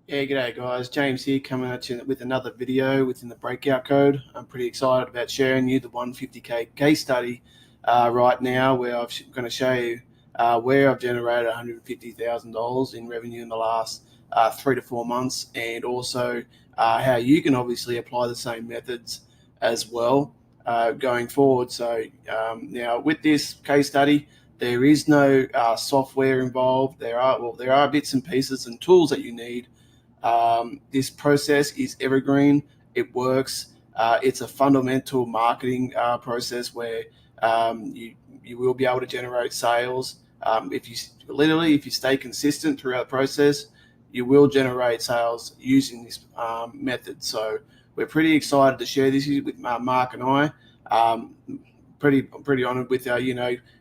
Yeah, g'day guys. James here coming at you with another video within the Breakout code. I'm pretty excited about sharing you the 150k case study right now, where I'm going to show you where I've generated $150,000 in revenue in the last 3 to 4 months, and also how you can obviously apply the same methods as well going forward. So now with this case study, there is no software involved. There are bits and pieces and tools that you need. This process is evergreen. It works. It's a fundamental marketing process where you will be able to generate sales. If you stay consistent throughout the process, you will generate sales using this method. So we're pretty excited to share this with Mark and I. Pretty honoured with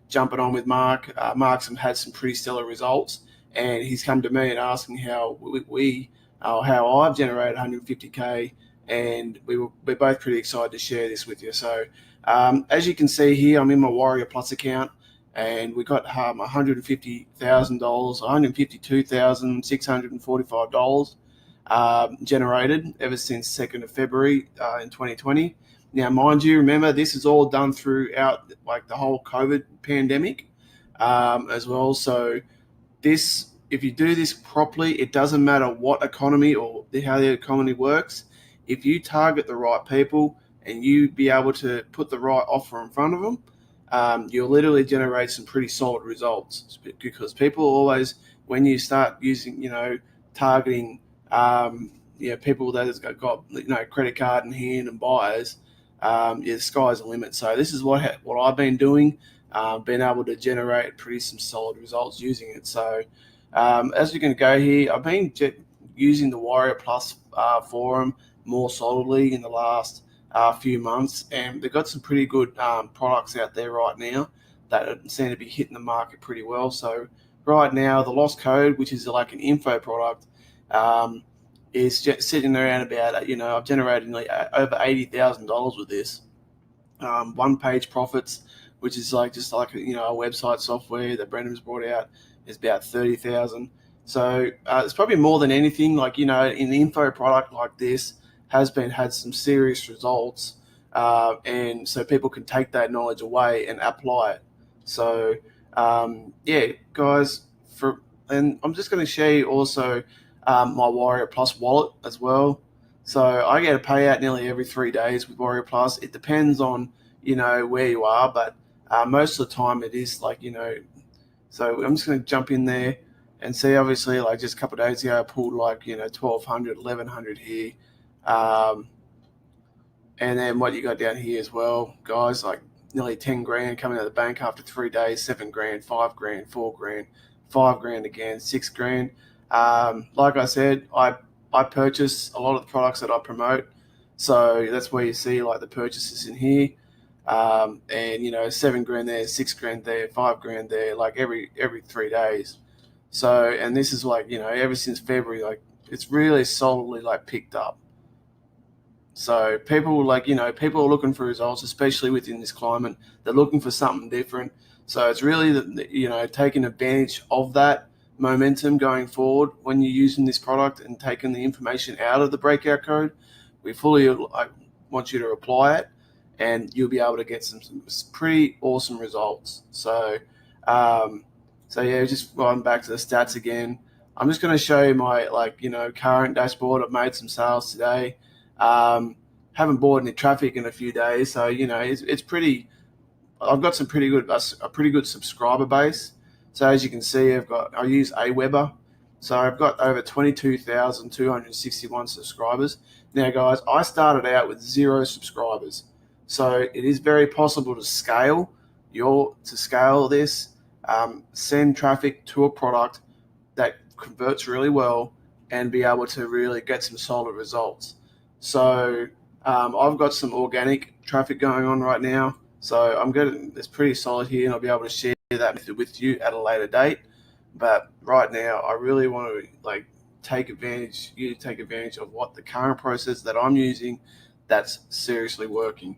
jumping on with Mark. Mark's had some pretty stellar results, and he's come to me and asking how I've generated 150k, and we're both pretty excited to share this with you. So as you can see here, I'm in my Warrior Plus account, and we got $150,000, $152,645 generated ever since 2nd of February in 2020. Now, mind you, remember this is all done throughout like the whole COVID pandemic as well. So if you do this properly, it doesn't matter what economy or how the economy works. If you target the right people and you be able to put the right offer in front of them, you'll literally generate some pretty solid results. Because people always, when you start using, targeting, people that has got credit card in hand and buyers, the sky's the limit. So this is what I've been doing, been able to generate some solid results using it. So as you can go here, I've been using the Warrior Plus forum more solidly in the last few months, and they've got some pretty good products out there right now that seem to be hitting the market pretty well. So right now, the Lost Code, which is like an info product, is just sitting around about, I've generated nearly over $80,000 with this. One page profits, which is just like a website software that Brendan's brought out, is about 30,000. So it's probably more than anything, in the info product like this had some serious results, and so people can take that knowledge away and apply it. So yeah, guys, and I'm just going to share you also my Warrior Plus wallet as well. So I get a payout nearly every 3 days with Warrior Plus. It depends on where you are, but most of the time it is so I'm just going to jump in there and see. Obviously, like just a couple of days ago, I pulled 1,200, 1,100 here, and then what you got down here as well, guys, like nearly 10 grand coming out of the bank after 3 days, 7 grand, 5 grand, 4 grand, 5 grand again, 6 grand. Like I said, I purchase a lot of the products that I promote, so that's where you see the purchases in here. And 7 grand there, 6 grand there, 5 grand there, like every 3 days. So, and this is ever since February, it's really solidly picked up. So people people are looking for results, especially within this climate. They're looking for something different. So it's really taking advantage of that momentum going forward when you're using this product and taking the information out of the Breakout code. We fully want you to apply it, and you'll be able to get some pretty awesome results. So, yeah, just going back to the stats again. I'm just going to show you my current dashboard. I've made some sales today. Haven't bought any traffic in a few days, so it's pretty. I've got a pretty good subscriber base. So as you can see, I use Aweber. So I've got over 22,261 subscribers. Now, guys, I started out with 0 subscribers. So it is very possible to scale this, send traffic to a product that converts really well, and be able to really get some solid results. So I've got some organic traffic going on right now. So it's pretty solid here, and I'll be able to share that method with you at a later date. But right now, I really want to take advantage of what the current process that I'm using that's seriously working.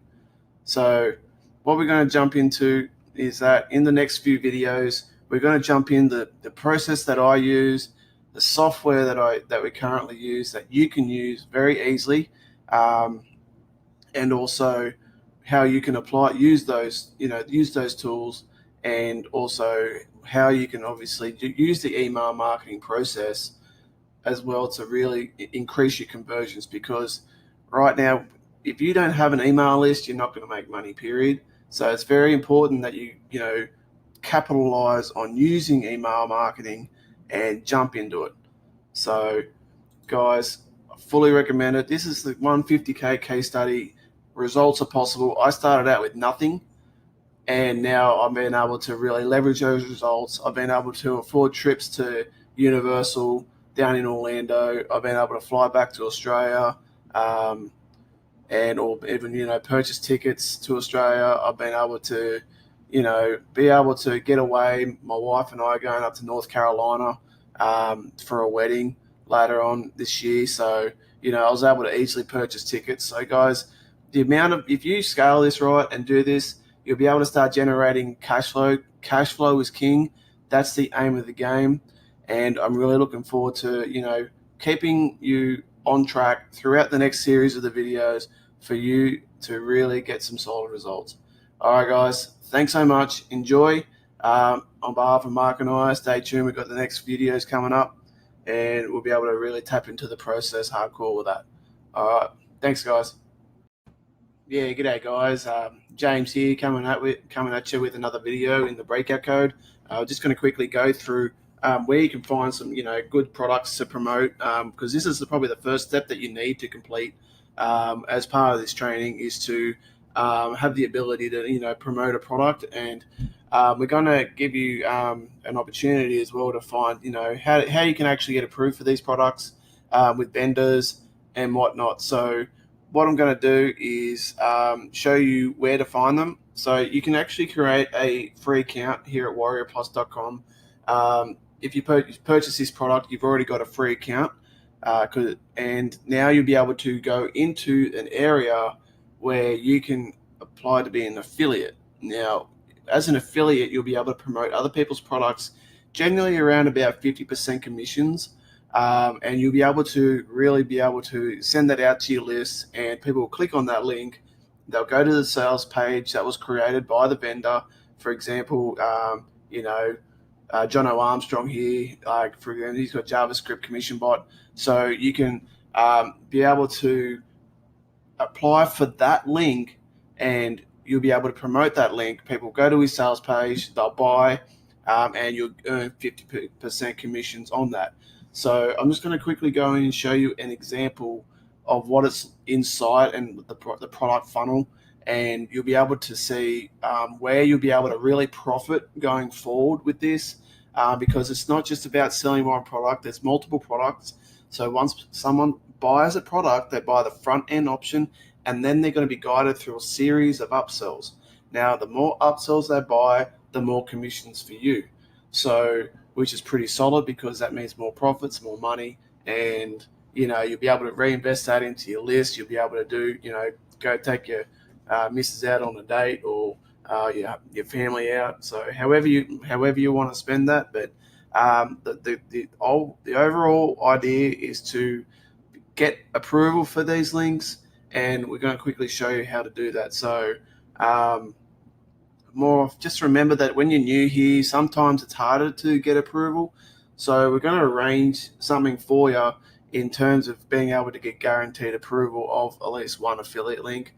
So what we're going to jump into is that in the next few videos, we're going to jump in the process that I use, the software that we currently use that you can use very easily, and also how you can use those tools, and also how you can obviously use the email marketing process as well to really increase your conversions. Because right now, if you don't have an email list, you're not going to make money, period. So it's very important that you capitalize on using email marketing and jump into it. So guys, I fully recommend it. This is the 150K case study. Results are possible. I started out with nothing, and now I've been able to really leverage those results. I've been able to afford trips to Universal down in Orlando. I've been able to fly back to Australia, and or even purchase tickets to Australia. I've been able to be able to get away. My wife and I are going up to North Carolina for a wedding later on this year. So I was able to easily purchase tickets. So guys, if you scale this right and do this, you'll be able to start generating cash flow. Cash flow is king. That's the aim of the game, and I'm really looking forward to keeping you on track throughout the next series of the videos for you to really get some solid results. All right, guys, thanks so much. Enjoy. On behalf of Mark and I, stay tuned. We've got the next videos coming up, and we'll be able to really tap into the process hardcore with that. All right, thanks, guys. Yeah, g'day guys. James here, coming at you with another video in the Breakout code. Just going to quickly go through where you can find some good products to promote, because this is probably the first step that you need to complete as part of this training, is to have the ability to promote a product. And we're going to give you an opportunity as well to find how you can actually get approved for these products with vendors and whatnot. So what I'm going to do is show you where to find them. So you can actually create a free account here at warriorplus.com. If you purchase this product, you've already got a free account, and now you'll be able to go into an area where you can apply to be an affiliate. Now, as an affiliate, you'll be able to promote other people's products, generally around about 50% commissions. And you'll be able to send that out to your list, and people will click on that link. They'll go to the sales page that was created by the vendor. For example, John O. Armstrong here, for example, he's got JavaScript commission bot. So you can be able to apply for that link, and you'll be able to promote that link. People go to his sales page, they'll buy, and you'll earn 50% commissions on that. So I'm just going to quickly go in and show you an example of what it's inside and the product funnel, and you'll be able to see where you'll be able to really profit going forward with this, because it's not just about selling one product. There's multiple products. So once someone buys a product, they buy the front end option, and then they're going to be guided through a series of upsells. Now, the more upsells they buy, the more commissions for you. So, which is pretty solid, because that means more profits, more money, and you'll be able to reinvest that into your list. You'll be able to do go take your missus out on a date, or your family out. So however you want to spend that, but the overall idea is to get approval for these links, and we're going to quickly show you how to do that. So just remember that when you're new here, sometimes it's harder to get approval. So we're going to arrange something for you in terms of being able to get guaranteed approval of at least one affiliate link.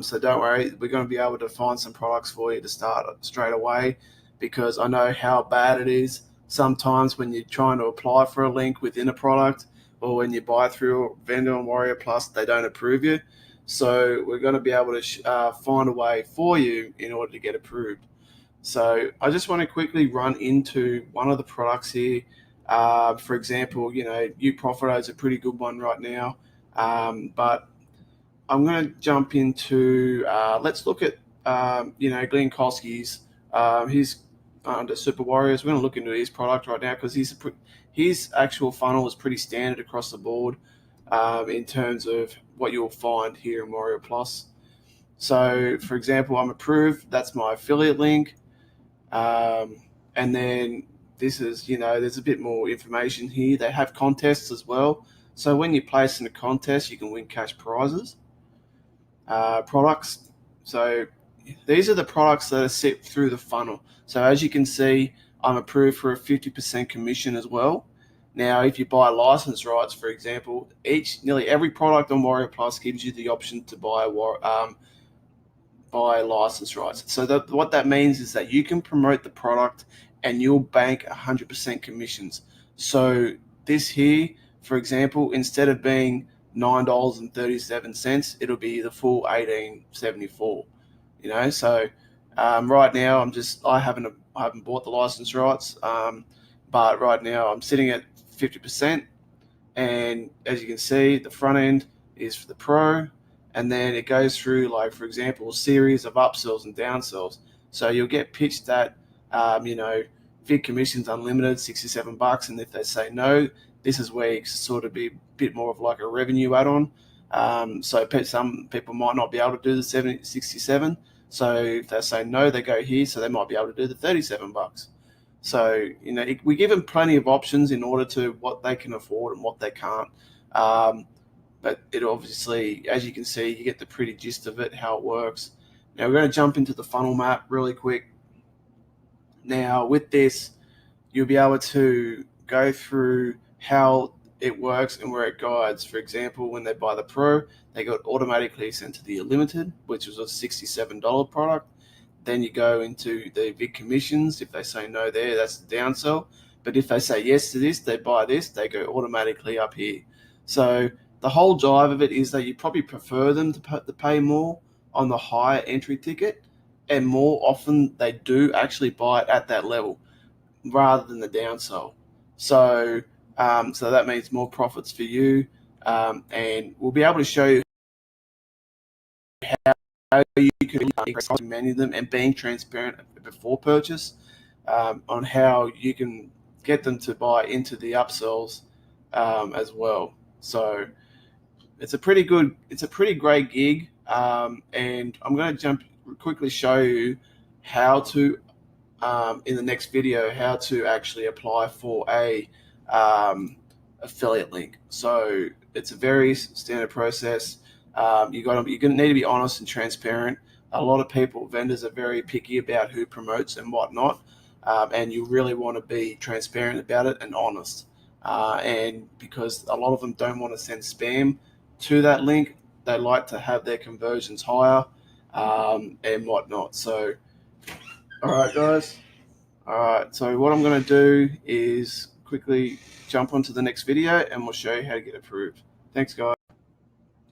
So don't worry, we're going to be able to find some products for you to start straight away, because I know how bad it is sometimes when you're trying to apply for a link within a product, or when you buy through a vendor on Warrior Plus, they don't approve you. So we're going to be able to find a way for you in order to get approved. So I just want to quickly run into one of the products here. For example, UProfito is a pretty good one right now. But I'm going to jump into, let's look at, Glenn Kosky's. He's under Super Warriors. We're going to look into his product right now, because his actual funnel is pretty standard across the board in terms of what you'll find here in Warrior Plus. So, for example, I'm approved. That's my affiliate link. And then this is, there's a bit more information here. They have contests as well. So when you place in a contest, you can win cash prizes, products. So these are the products that are set through the funnel. So as you can see, I'm approved for a 50% commission as well. Now, if you buy license rights, for example, nearly every product on Warrior Plus gives you the option to buy license rights. So what that means is that you can promote the product and you'll bank 100% commissions. So this here, for example, instead of being $9.37, it'll be the full $18.74. So right now I haven't bought the license rights, but right now I'm sitting at 50%. And as you can see, the front end is for the pro, and then it goes through, like, for example, a series of upsells and downsells. So you'll get pitched at, Vid commissions unlimited, $67, and if they say no, this is where you can sort of be a bit more of like a revenue add-on. So some people might not be able to do the 67. So if they say no, they go here, so they might be able to do the $37. So, we give them plenty of options in order to what they can afford and what they can't. But it obviously, as you can see, you get the pretty gist of it, how it works. Now we're going to jump into the funnel map really quick. Now with this, you'll be able to go through how it works and where it guides. For example, when they buy the Pro, they got automatically sent to the Unlimited, which was a $67 product. Then you go into the big commissions. If they say no there, that's the downsell. But if they say yes to this, they buy this, they go automatically up here. So the whole drive of it is that you probably prefer them to pay more on the higher entry ticket, and more often they do actually buy it at that level rather than the downsell. So that means more profits for you, and we'll be able to show you how you can many of them, and being transparent before purchase, on how you can get them to buy into the upsells as well. So it's a pretty great gig, and I'm going to quickly show you how to, in the next video, how to actually apply for a affiliate link. So it's a very standard process. You're going to need to be honest and transparent. A lot of vendors are very picky about who promotes and whatnot, and you really want to be transparent about it and honest. And because a lot of them don't want to send spam to that link, they like to have their conversions higher, and whatnot. So, all right, guys. All right. So what I'm going to do is quickly jump onto the next video, and we'll show you how to get approved. Thanks, guys.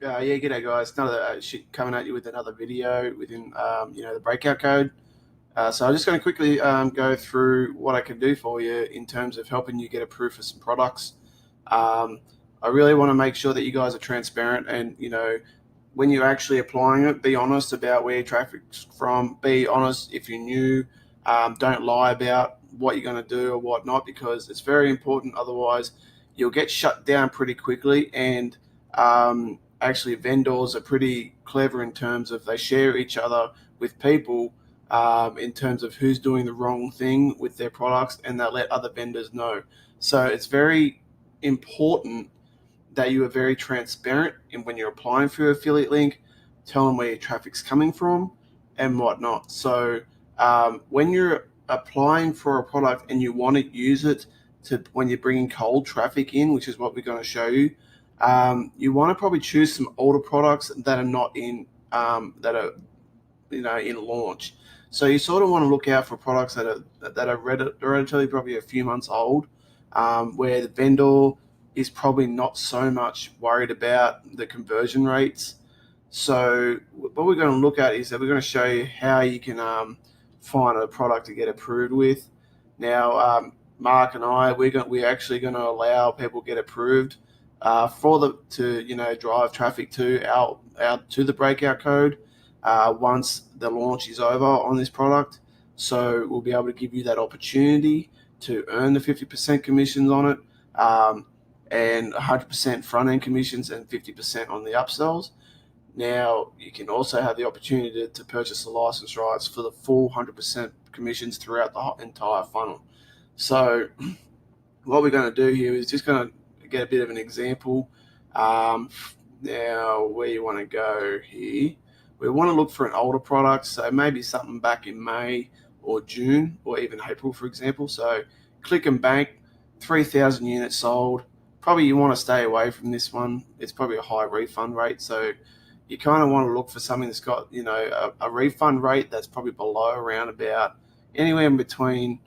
G'day, guys. Another shit coming at you with another video within, the Breakout code. So I'm just going to quickly go through what I can do for you in terms of helping you get approved for some products. I really want to make sure that you guys are transparent, and when you're actually applying it, be honest about where your traffic's from. Be honest if you're new. Don't lie about what you're going to do or whatnot, because it's very important. Otherwise, you'll get shut down pretty quickly. And actually, vendors are pretty clever in terms of they share each other with people, in terms of who's doing the wrong thing with their products, and they'll let other vendors know. So it's very important that you are very transparent in when you're applying for your affiliate link. Tell them where your traffic's coming from and whatnot. So when you're applying for a product and you want to use it when you're bringing cold traffic in, which is what we're going to show you, you want to probably choose some older products that are not in in launch. So you sort of want to look out for products that are relatively probably a few months old, where the vendor is probably not so much worried about the conversion rates. So what we're going to look at is that we're going to show you how you can find a product to get approved with. Now, Mark and I, we're actually going to allow people to get approved to drive traffic to the Breakout code once the launch is over on this product. So we'll be able to give you that opportunity to earn the 50% commissions on it, and 100% front end commissions and 50% on the upsells. Now you can also have the opportunity to purchase the license rights for the full 100% commissions throughout the entire funnel. So what we're going to do here is just going to get a bit of an example. Now, where you want to go here, we want to look for an older product, so maybe something back in May or June or even April, for example. So click and bank, 3,000 units sold. Probably you want to stay away from this one. It's probably a high refund rate, so you kind of want to look for something that's got a refund rate that's probably below around about anywhere in between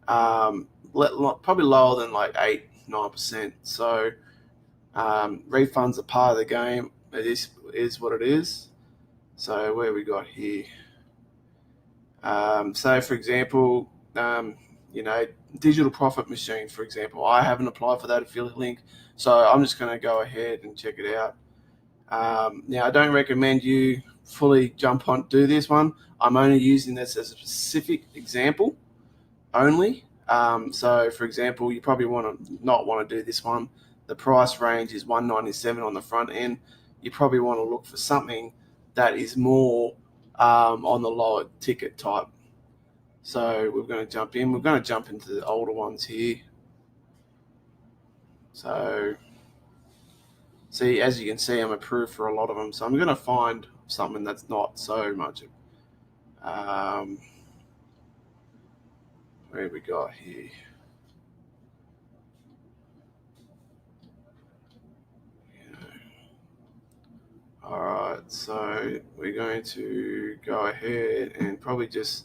probably lower than like 8-9%. So refunds are part of the game. It is what it is. So where we got here. So for example, digital profit machine, for example, I haven't applied for that affiliate link, so I'm just going to go ahead and check it out. Now, I don't recommend you fully jump on do this one. I'm only using this as a specific example only. So, for example, you probably not want to do this one. The price range is $197 on the front end. You probably want to look for something that is more on the lower ticket type. So we're going to jump in. We're going to jump into the older ones here. So, see, as you can see, I'm approved for a lot of them. So I'm going to find something that's not so much. Where we got here? All right, so we're going to go ahead and probably just,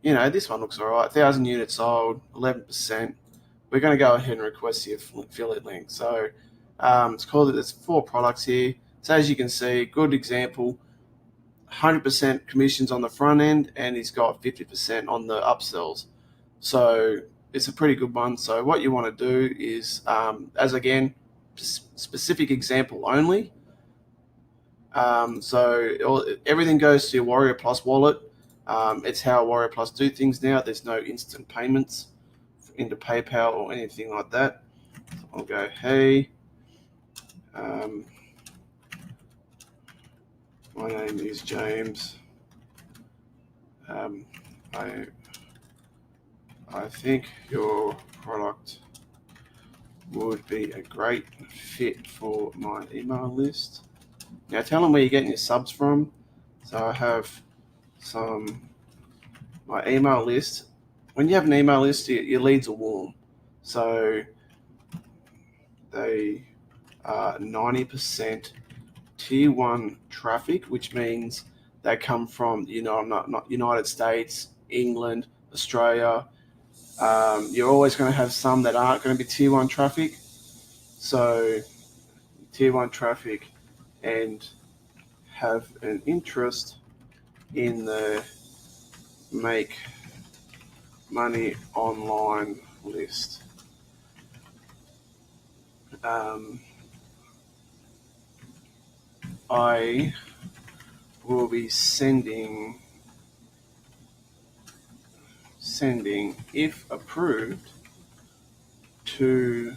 this one looks all right. 1,000 units sold, 11%. We're going to go ahead and request the affiliate link. So it's called, there's 4 products here. So as you can see, good example, 100% commissions on the front end, and he's got 50% on the upsells. So it's a pretty good one. So what you want to do is, as again, specific example only. So everything goes to your Warrior Plus wallet. It's how Warrior Plus do things now. There's no instant payments into PayPal or anything like that. So I'll go, hey, my name is James. I think your product would be a great fit for my email list. Now tell them where you're getting your subs from. So I have my email list. When you have an email list, your leads are warm. So they are 90% tier 1 traffic, which means they come from not United States, England, Australia. You're always going to have some that aren't going to be tier 1 traffic. So tier 1 traffic and have an interest in the make money online list. I will be sending, if approved, to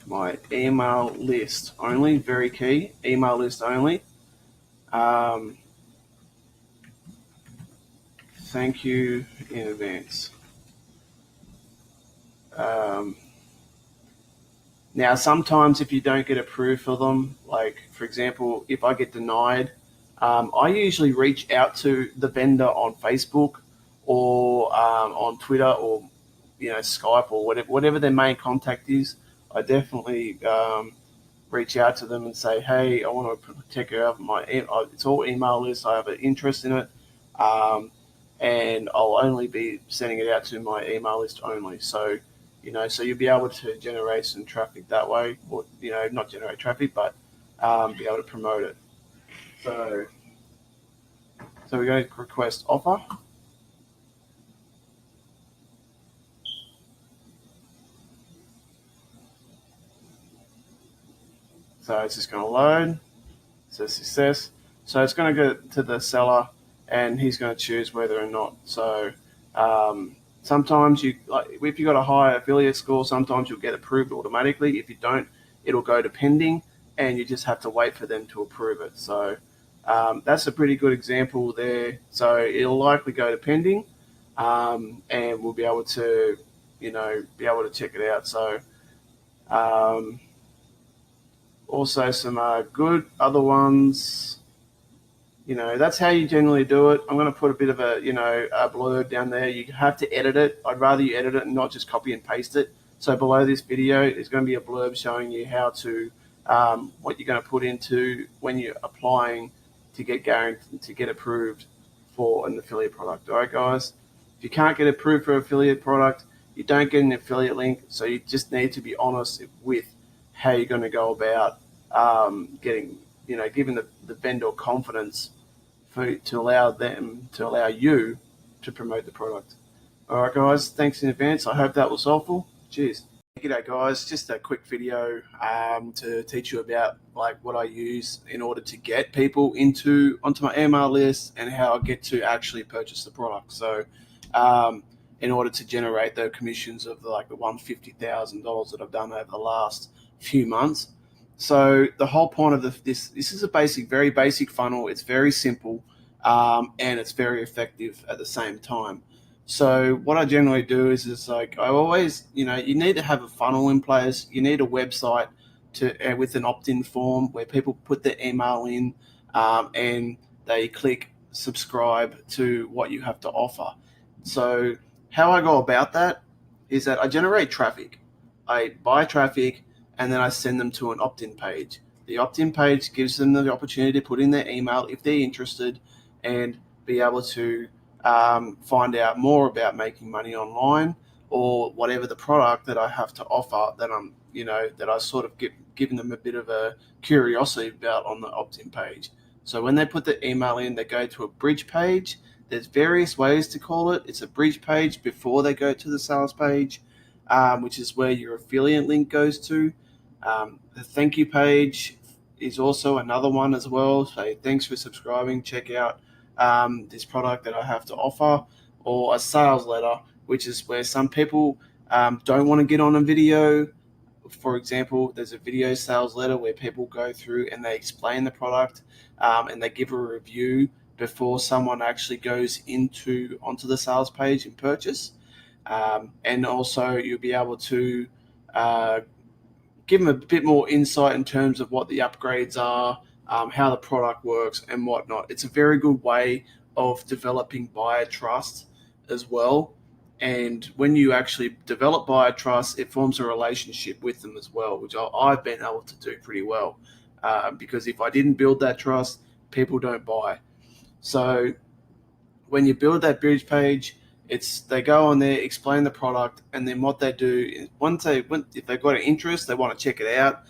my email list only. Very key, email list only. Thank you in advance. Now, sometimes if you don't get approved for them, like for example, if I get denied, I usually reach out to the vendor on Facebook or on Twitter or Skype or whatever their main contact is. I definitely reach out to them and say, hey, I want to check out it's all email list. I have an interest in it, and I'll only be sending it out to my email list only. So so you'll be able to generate some traffic that way, or not generate traffic, but be able to promote it. So we're going to request offer. So it's just going to load. So success. So it's going to go to the seller, and he's going to choose whether or not. So sometimes if you got a high affiliate score, sometimes you'll get approved automatically. If you don't, it'll go to pending, and you just have to wait for them to approve it. So that's a pretty good example there. So it'll likely go to pending, and we'll be able to be able to check it out. So also some good other ones. That's how you generally do it. I'm going to put a bit of a blurb down there. You have to edit it. I'd rather you edit it and not just copy and paste it. So below this video is going to be a blurb showing you how to what you're going to put into when you're applying to get approved for an affiliate product. All right, guys. If you can't get approved for an affiliate product, you don't get an affiliate link. So you just need to be honest with how you're going to go about giving the vendor confidence to allow you to promote the product. All right, guys. Thanks in advance. I hope that was helpful. Cheers. G'day, guys. Just a quick video to teach you about what I use in order to get people onto my email list and how I get to actually purchase the product. So, in order to generate the commissions of the $150,000 that I've done over the last few months. So the whole point of this is a very basic funnel. It's very simple, and it's very effective at the same time. So what I generally do is I always, you need to have a funnel in place. You need a website with an opt-in form where people put their email in, and they click subscribe to what you have to offer. So how I go about that is that I generate traffic. I buy traffic, and then I send them to an opt-in page. The opt-in page gives them the opportunity to put in their email if they're interested and be able to find out more about making money online or whatever the product that I have to offer that I sort of given them a bit of a curiosity about on the opt-in page. So when they put the email in, they go to a bridge page. There's various ways to call it. It's a bridge page before they go to the sales page, which is where your affiliate link goes to. The thank you page is also another one as well. So thanks for subscribing. Check out this product that I have to offer, or a sales letter, which is where some people don't want to get on a video. For example, there's a video sales letter where people go through and they explain the product and they give a review before someone actually goes onto the sales page and purchase. And also you'll be able to give them a bit more insight in terms of what the upgrades are, how the product works and whatnot. It's a very good way of developing buyer trust as well. And when you actually develop buyer trust, it forms a relationship with them as well, which I've been able to do pretty well. Because if I didn't build that trust, people don't buy. So when you build that bridge page, they go on there, explain the product, and then what they do is if they've got an interest, they want to check it out.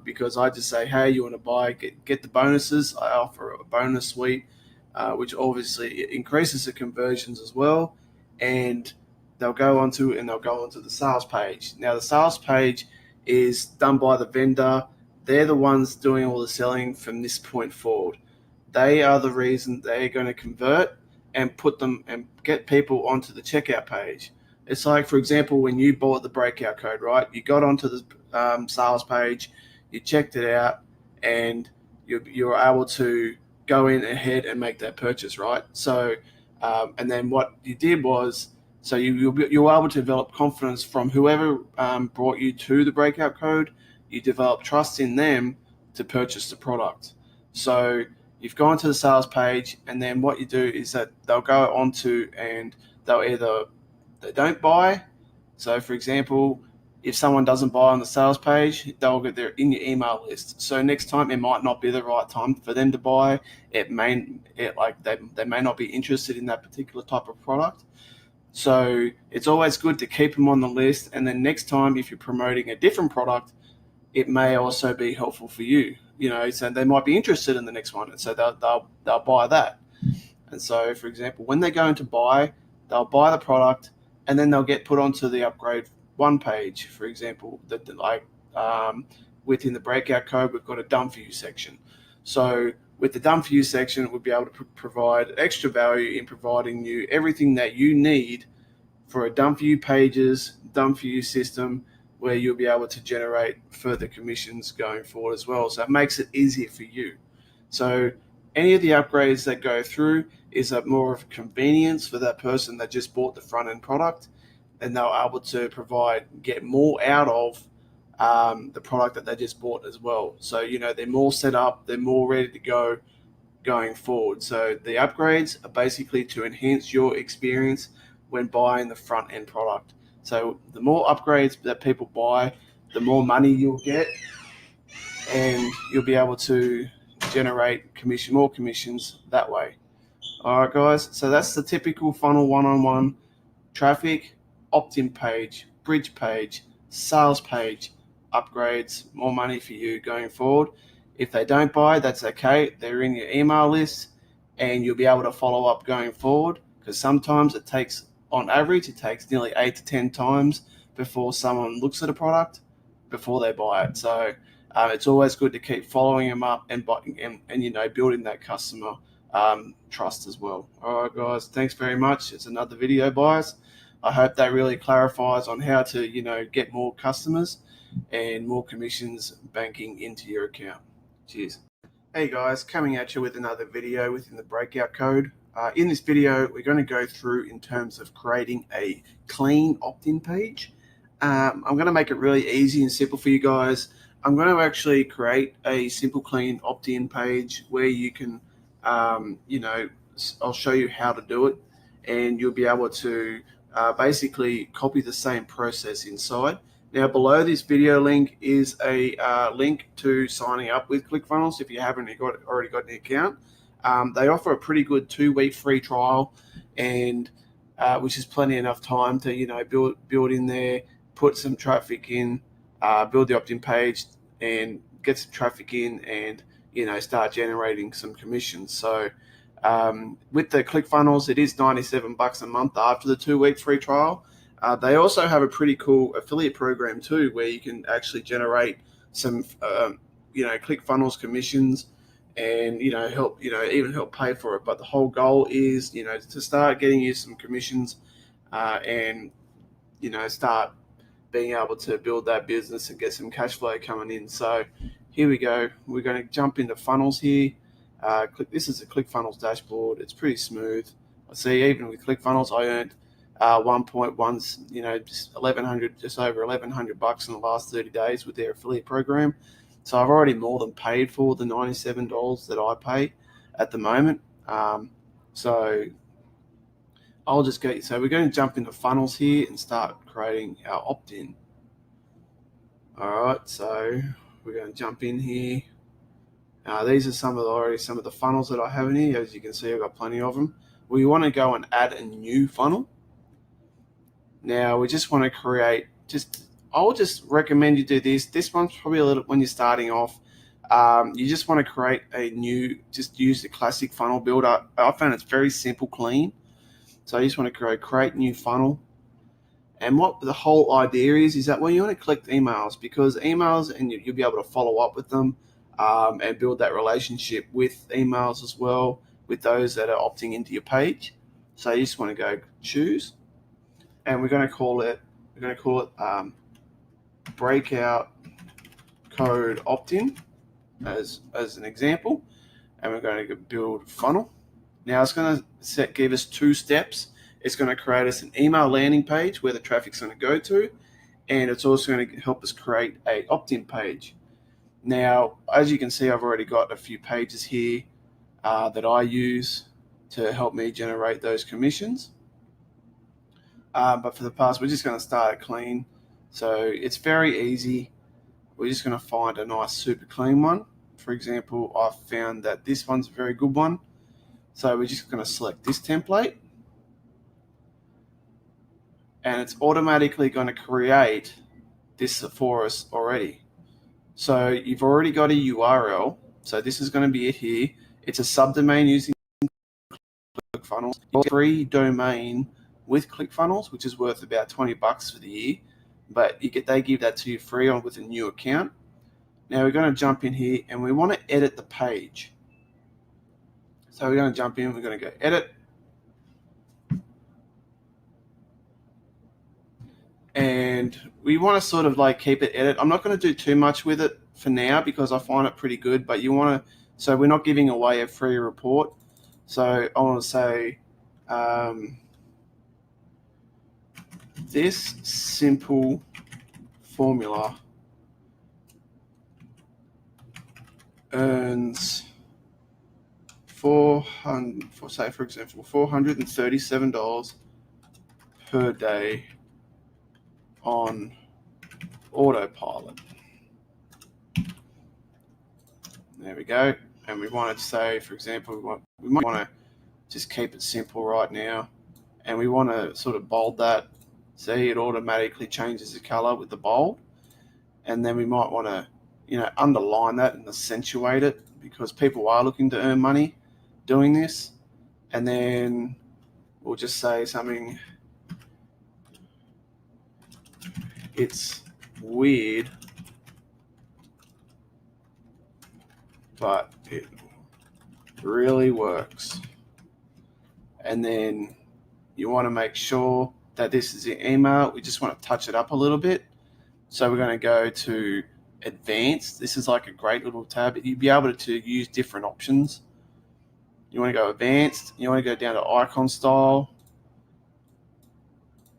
Because I just say, hey, you want to buy, get the bonuses. I offer a bonus suite, which obviously increases the conversions as well. And they'll go onto the sales page. Now the sales page is done by the vendor. They're the ones doing all the selling from this point forward. They are the reason they're going to convert and put them and get people onto the checkout page. It's like, for example, when you bought the Breakout code, right? You got onto the sales page, you checked it out, and you're able to go in ahead and make that purchase, right? So, and then what you did was, so you were able to develop confidence from whoever brought you to the Breakout code. You develop trust in them to purchase the product. So you've gone to the sales page, and then what you do is that they'll go onto and they don't buy. So for example, if someone doesn't buy on the sales page, they'll get there in your email list. So next time it might not be the right time for them to buy. They may not be interested in that particular type of product. So it's always good to keep them on the list. And then next time, if you're promoting a different product, it may also be helpful for you. So they might be interested in the next one, and so they'll buy that. And so, for example, when they're going to buy, they'll buy the product, and then they'll get put onto the upgrade one page. For example, within the Breakout code, we've got a done for you section. So with the done for you section, we'll be able to provide extra value in providing you everything that you need for a done for you pages, done for you system, where you'll be able to generate further commissions going forward as well. So it makes it easier for you. So any of the upgrades that go through is more of a convenience for that person that just bought the front end product. and they're able to get more out of the product that they just bought as well. So, they're more set up, they're more ready to go going forward. So the upgrades are basically to enhance your experience when buying the front end product. So the more upgrades that people buy, the more money you'll get, and you'll be able to generate more commissions that way. All right, guys. So that's the typical funnel one-on-one: traffic, opt-in page, bridge page, sales page, upgrades, more money for you going forward. If they don't buy, that's okay. They're in your email list, and you'll be able to follow up going forward, because sometimes on average, it takes nearly 8 to 10 times before someone looks at a product before they buy it. So it's always good to keep following them up and building that customer trust as well. All right, guys, thanks very much. It's another video, guys. I hope that really clarifies on how to get more customers and more commissions banking into your account. Cheers. Hey guys, coming at you with another video within the Breakout code. In this video, we're going to go through in terms of creating a clean opt-in page. I'm going to make it really easy and simple for you guys. I'm going to actually create a simple, clean opt-in page where you can, I'll show you how to do it, and you'll be able to basically copy the same process inside. Now, below this video link is a link to signing up with ClickFunnels if you haven't already got an account. They offer a pretty good 2-week free trial, and which is plenty enough time to build in there, put some traffic in, build the opt-in page, and get some traffic in, and start generating some commissions. So with the ClickFunnels, it is $97 a month after the 2-week free trial. They also have a pretty cool affiliate program too, where you can actually generate some ClickFunnels commissions, and even help pay for it. But the whole goal is to start getting you some commissions, and start being able to build that business and get some cash flow coming in. So here we go. We're going to jump into funnels here. This is a ClickFunnels dashboard. It's pretty smooth. I see even with ClickFunnels, I earned 1.1, just over $1,100 in the last 30 days with their affiliate program. So I've already more than paid for the $97 that I pay at the moment. So we're going to jump into funnels here and start creating our opt-in. All right, so we're going to jump in here. These are some of the funnels that I have in here. As you can see, I've got plenty of them. We want to go and add a new funnel. Now we just want to create, I'll just recommend you do this. This one's probably a little, when you're starting off, you just want to create a new, just use the classic funnel builder. I found it's very simple, clean. So you just want to create new funnel. And what the whole idea is that, well, you want to collect emails, because emails, and you'll be able to follow up with them, and build that relationship with emails as well, with those that are opting into your page. So you just want to go choose, and we're going to call it Breakout code opt-in as an example, and we're going to build funnel. Now it's going to give us 2 steps. It's going to create us an email landing page where the traffic's going to go to, and it's also going to help us create a opt-in page. Now, as you can see, I've already got a few pages here that I use to help me generate those commissions. But for the past, we're just going to start it clean. So it's very easy. We're just going to find a nice super clean one. For example, I've found that this one's a very good one. So we're just going to select this template, and it's automatically going to create this for us already. So you've already got a URL. So this is going to be it here. It's a subdomain using ClickFunnels. It's a free domain with ClickFunnels, which is worth about $20 for the year. But they give that to you free with a new account. Now we're going to jump in here, and we want to edit the page. So we're going to jump in. We're going to go edit. And we want to sort of keep it edit. I'm not going to do too much with it for now because I find it pretty good, but you want to, so we're not giving away a free report. So I want to say, this simple formula earns for example, $437 per day on autopilot. There we go. And we want to say, for example, we might want to just keep it simple right now, and we want to sort of bold that. See, it automatically changes the color with the bold, and then we might want to, underline that and accentuate it because people are looking to earn money doing this. And then we'll just say something. It's weird, but it really works. And then you want to make sure that this is the email. We just want to touch it up a little bit. So we're going to go to advanced. This is like a great little tab. You'll be able to use different options. You want to go advanced. You want to go down to icon style.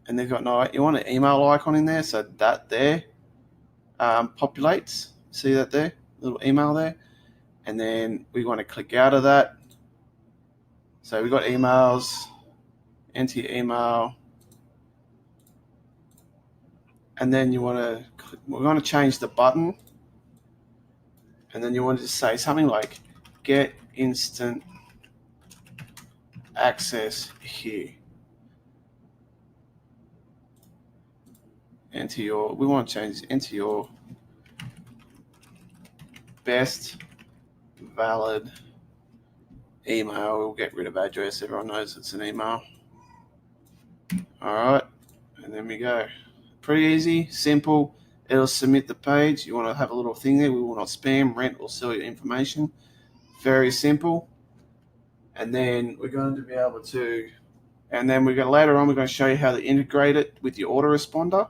And they've got you want an email icon in there. So that there populates. See that there? Little email there. And then we want to click out of that. So we've got emails, enter your email. And then we're going to change the button. And then you want to say something like get instant access here. We want to change, enter your best valid email. We'll get rid of address. Everyone knows it's an email. All right. And then we go. Pretty easy, simple. It'll submit the page. You want to have a little thing there. We will not spam, rent, or sell your information. Very simple. And then we're going to be able to, later on, we're going to show you how to integrate it with your autoresponder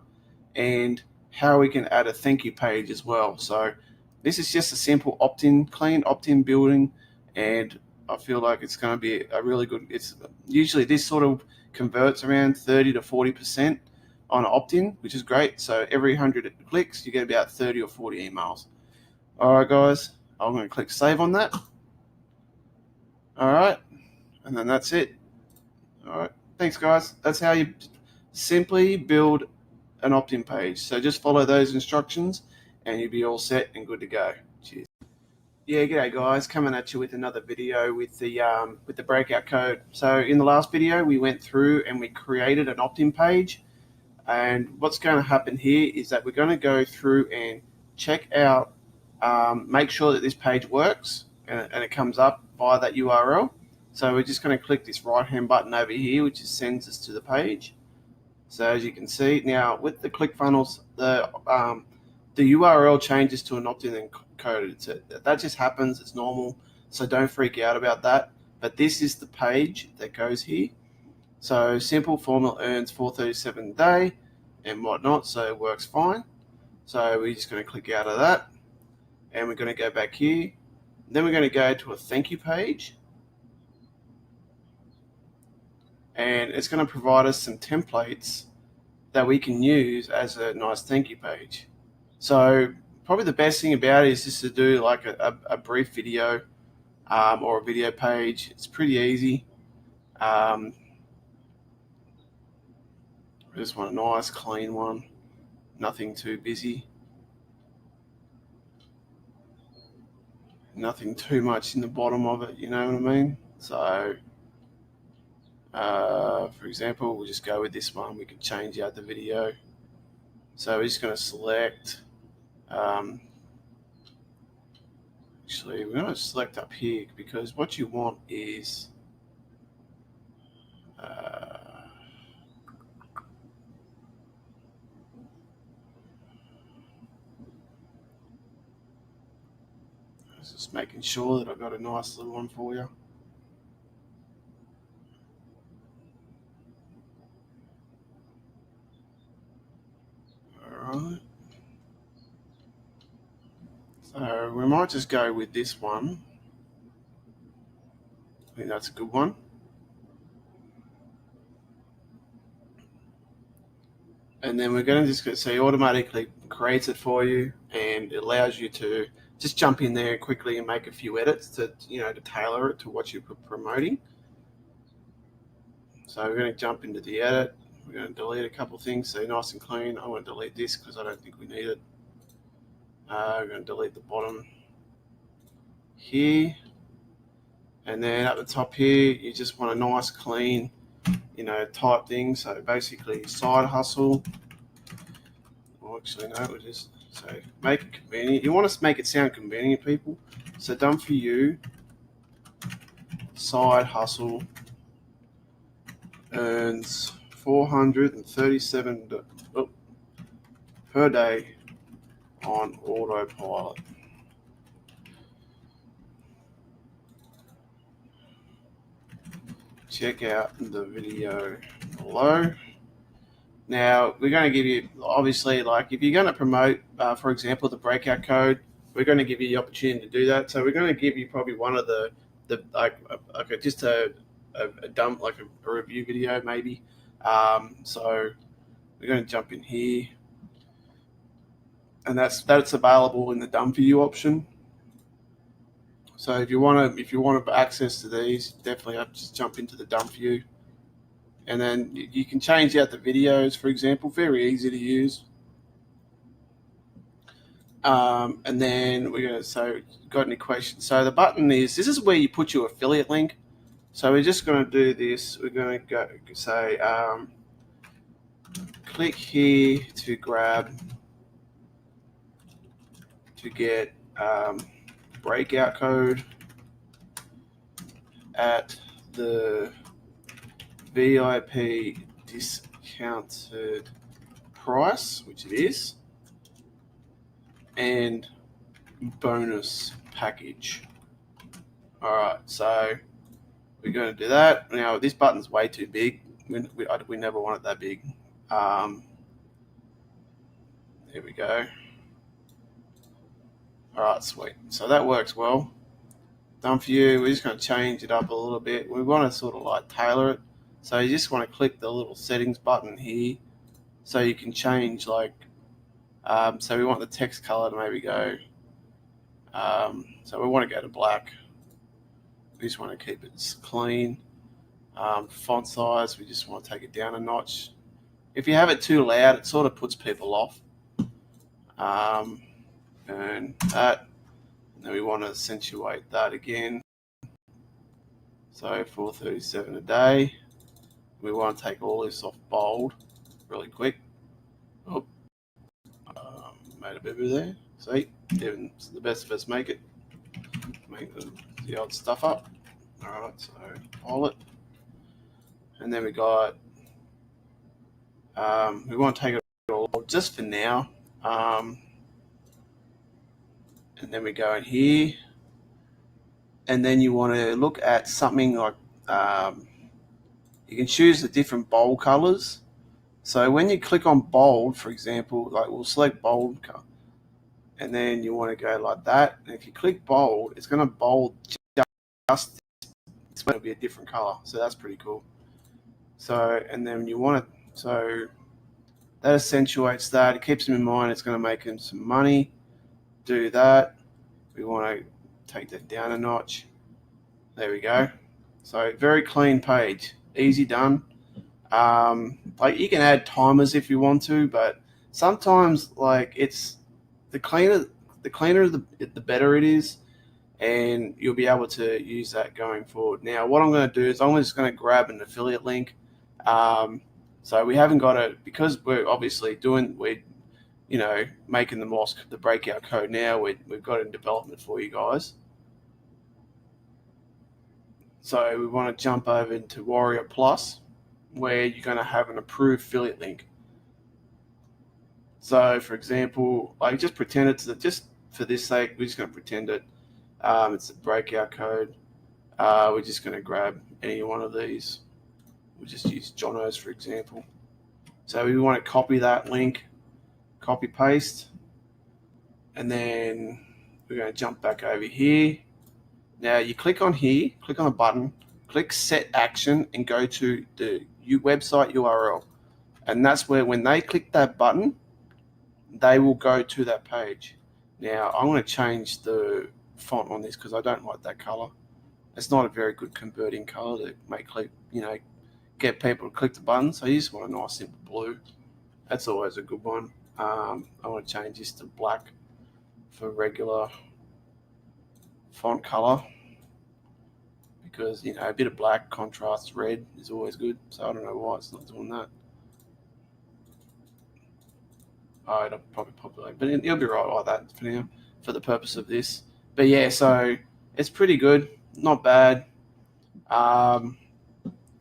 and how we can add a thank you page as well. So this is just a simple clean opt-in building, and I feel like it's going to be a really good, it's usually this sort of converts around 30 to 40% on opt-in, which is great. So every 100 clicks, you get about 30 or 40 emails. All right, guys, I'm going to click save on that. All right, and then that's it. All right, thanks, guys. That's how you simply build an opt-in page. So just follow those instructions and you'll be all set and good to go. Cheers. Yeah, g'day guys, coming at you with another video with the breakout code. So in the last video, we went through and we created an opt-in page. And what's going to happen here is that we're going to go through and check out, make sure that this page works and it comes up via that URL. So we're just going to click this right-hand button over here, which sends us to the page. So as you can see now with the ClickFunnels, the URL changes to an opt-in encoded. That just happens. It's normal. So don't freak out about that. But this is the page that goes here. So simple formula earns $437 a day and whatnot. So it works fine. So we're just going to click out of that, and we're going to go back here. Then we're going to go to a thank you page. And it's going to provide us some templates that we can use as a nice thank you page. So probably the best thing about it is just to do like a brief video or a video page. It's pretty easy. I just want a nice clean one, nothing too busy, nothing too much in the bottom of it, you know what I mean? So for example, we'll just go with this one. We can change out the video. So we're just going to select, actually we're going to select up here because what you want is just making sure that I've got a nice little one for you. Alright. So we might just go with this one. I think that's a good one. And then we're going to just so it automatically creates it for you, and it allows you to just jump in there quickly and make a few edits to to tailor it to what you're promoting. So we're going to jump into the edit. We're going to delete a couple of things so nice and clean. I want to delete this because I don't think we need it. We're going to delete the bottom here, and then at the top here you just want a nice clean type thing. So basically side hustle. Actually, no, we'll just say make it convenient. You want to make it sound convenient, people. So done for you. Side hustle earns $437 per day on autopilot. Check out the video below. Now, we're going to give you, obviously, like if you're going to promote, for example, the breakout code, we're going to give you the opportunity to do that. So we're going to give you probably one of the just a dump, like a review video maybe. So we're going to jump in here, and that's available in the done for you option. So if you want access to these, definitely have to just jump into the done for you. And then you can change out the videos, for example, very easy to use. And then we're going to, got any questions? So the button this is where you put your affiliate link. So we're just going to do this. We're going to go say, click here to get breakout code at the VIP discounted price, which it is, and bonus package. All right, so we're going to do that. Now this button's way too big. We never want it that big. There we go. All right, sweet. So that works well. Done for you. We're just going to change it up a little bit. We want to sort of like tailor it. So you just want to click the little settings button here, so you can change like. So we want the text color to maybe go. So we want to go to black. We just want to keep it clean. Font size, we just want to take it down a notch. If you have it too loud, it sort of puts people off. And that. And then we want to accentuate that again. So 437 a day. We want to take all this off bold really quick. Oh, made a bit of there. See, even the best of us make it. Make the odd stuff up. All right, so hold it. And then we got, we want to take it all just for now. And then we go in here. And then you want to look at something like, you can choose the different bold colors. So when you click on bold, for example, like we'll select bold color, and then you want to go like that. And if you click bold, it's going to bold just, it's going to be a different color. So that's pretty cool. So, and then you want to, so that accentuates that. It keeps them in mind. It's going to make them some money. Do that. We want to take that down a notch. There we go. So very clean page. Easy done. Like you can add timers if you want to, but sometimes like it's the cleaner the better it is, and you'll be able to use that going forward. Now what I'm going to do is I'm just going to grab an affiliate link. So we haven't got it because we're obviously making the breakout code now. We've got it in development for you guys. So we want to jump over into Warrior Plus, where you're going to have an approved affiliate link. So, for example, like just pretend just for this sake, we're just going to pretend it. It's a breakout code. We're just going to grab any one of these. We'll just use Jono's, for example. So we want to copy that link, copy paste, and then we're going to jump back over here. Now you click on here, click on the button, click set action, and go to the website URL. And that's where when they click that button, they will go to that page. Now I'm going to change the font on this because I don't like that color. It's not a very good converting color to make get people to click the button. So you just want a nice simple blue. That's always a good one. I want to change this to black for regular font color because a bit of black contrasts red is always good. So I don't know why it's not doing that. Oh, it'll probably populate, but it'll be right like that for now, for the purpose of this. But yeah, so it's pretty good, not bad.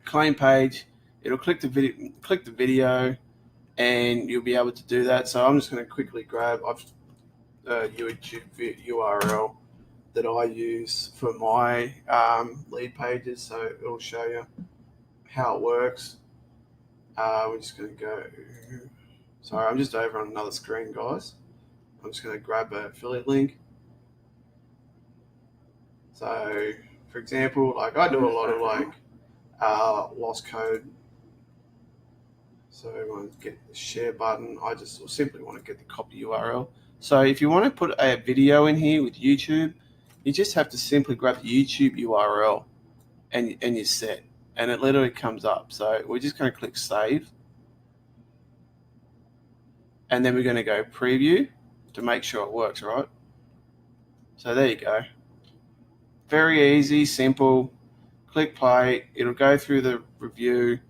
Clean page. It'll click the video, and you'll be able to do that. So I'm just going to quickly grab YouTube URL that I use for my lead pages, so it'll show you how it works. We're just going to go. Sorry, I'm just over on another screen, guys. I'm just going to grab an affiliate link. So, for example, like I do a lot of lost code. So I want to get the share button. I just simply want to get the copy URL. So if you want to put a video in here with YouTube, you just have to simply grab the YouTube URL and you're set. And it literally comes up. So we're just going to click save. And then we're going to go preview to make sure it works, right? So there you go. Very easy, simple. Click play. It'll go through the review.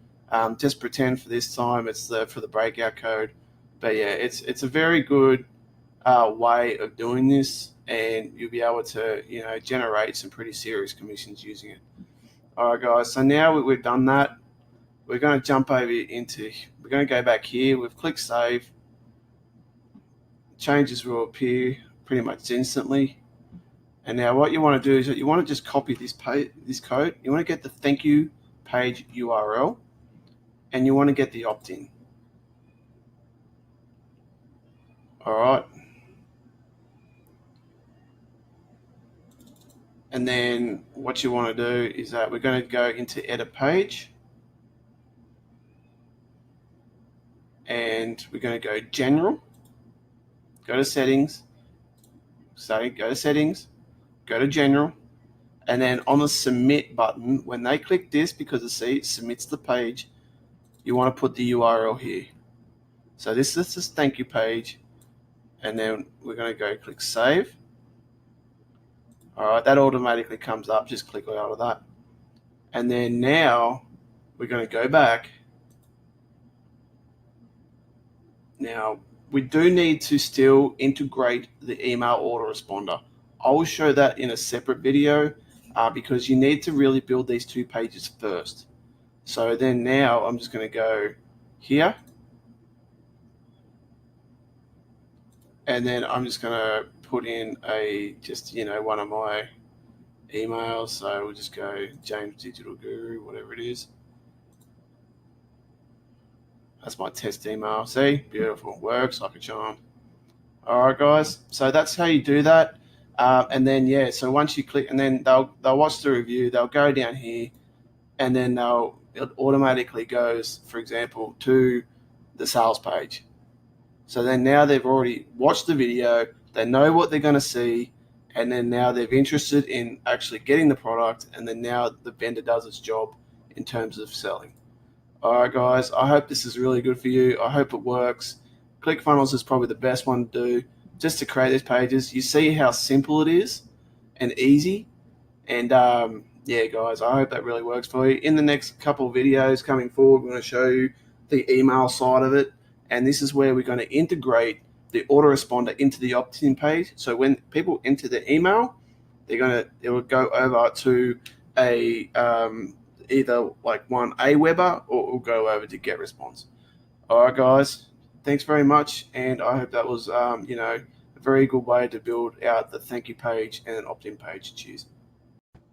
Just pretend for this time it's for the breakout code. But yeah, it's a very good way of doing this, and you'll be able to generate some pretty serious commissions using it. All right, guys. So now we've done that, we're going to jump over into. We're going to go back here. We've clicked save. Changes will appear pretty much instantly. And now what you want to do is that you want to just copy this code. You want to get the thank you page URL, and you want to get the opt-in. All right. And then what you want to do is that we're going to go into edit page, and we're going to go general, go to settings, go to general, and then on the submit button, when they click this, because it submits the page, you want to put the URL here. So this is this thank you page, and then we're going to go click save. All right, that automatically comes up. Just click out of that. And then now we're going to go back. Now, we do need to still integrate the email autoresponder. I will show that in a separate video because you need to really build these two pages first. So then now I'm just going to go here. And then I'm just going to put in one of my emails. So we'll just go James Digital Guru, whatever it is. That's my test email. See? Beautiful. Works like a charm. All right, guys. So that's how you do that. And then, yeah, so once you click, and then they'll watch the review. They'll go down here, and then it automatically goes, for example, to the sales page. So then now they've already watched the video. They know what they're going to see. And then now they're interested in actually getting the product. And then now the vendor does its job in terms of selling. All right, guys, I hope this is really good for you. I hope it works. ClickFunnels is probably the best one to do just to create these pages. You see how simple it is and easy. And yeah, guys, I hope that really works for you. In the next couple of videos coming forward, we're going to show you the email side of it. And this is where we're going to integrate the autoresponder into the opt-in page. So when people enter the email, it will go over to a either like one Aweber, or it will go over to GetResponse. All right, guys, thanks very much, and I hope that was a very good way to build out the thank you page and an opt-in page. Cheers.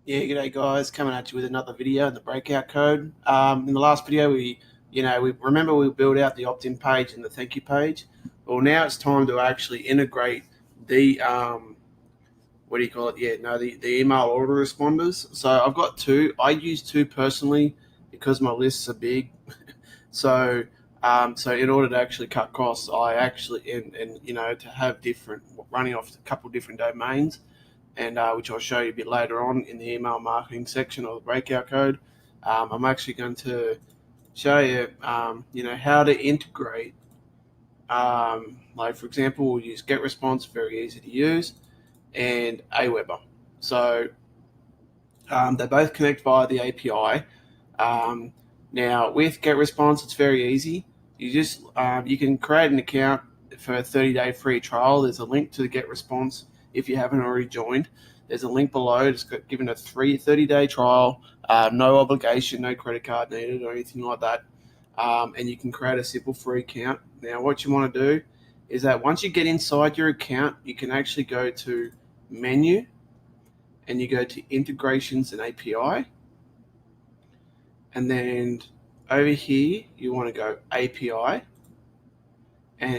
Yeah, g'day guys, coming at you with another video in the breakout code. In the last video, we built out the opt-in page and the thank you page. Well, now it's time to actually integrate the the email autoresponders. So I've got two. I use two personally because my lists are big. So So in order to actually cut costs, I actually and to have different running off a couple different domains, and which I'll show you a bit later on in the email marketing section or the breakout code. I'm actually going to show you how to integrate. Like for example, we'll use GetResponse, very easy to use, and Aweber. So they both connect via the API. Now with GetResponse, it's very easy. You can create an account for a 30-day free trial. There's a link to the GetResponse if you haven't already joined. There's a link below. It's given a 30-day trial, no obligation, no credit card needed or anything like that. And you can create a simple free account. Now, what you want to do is that once you get inside your account, you can actually go to menu and you go to integrations and API. And then over here, you want to go API, and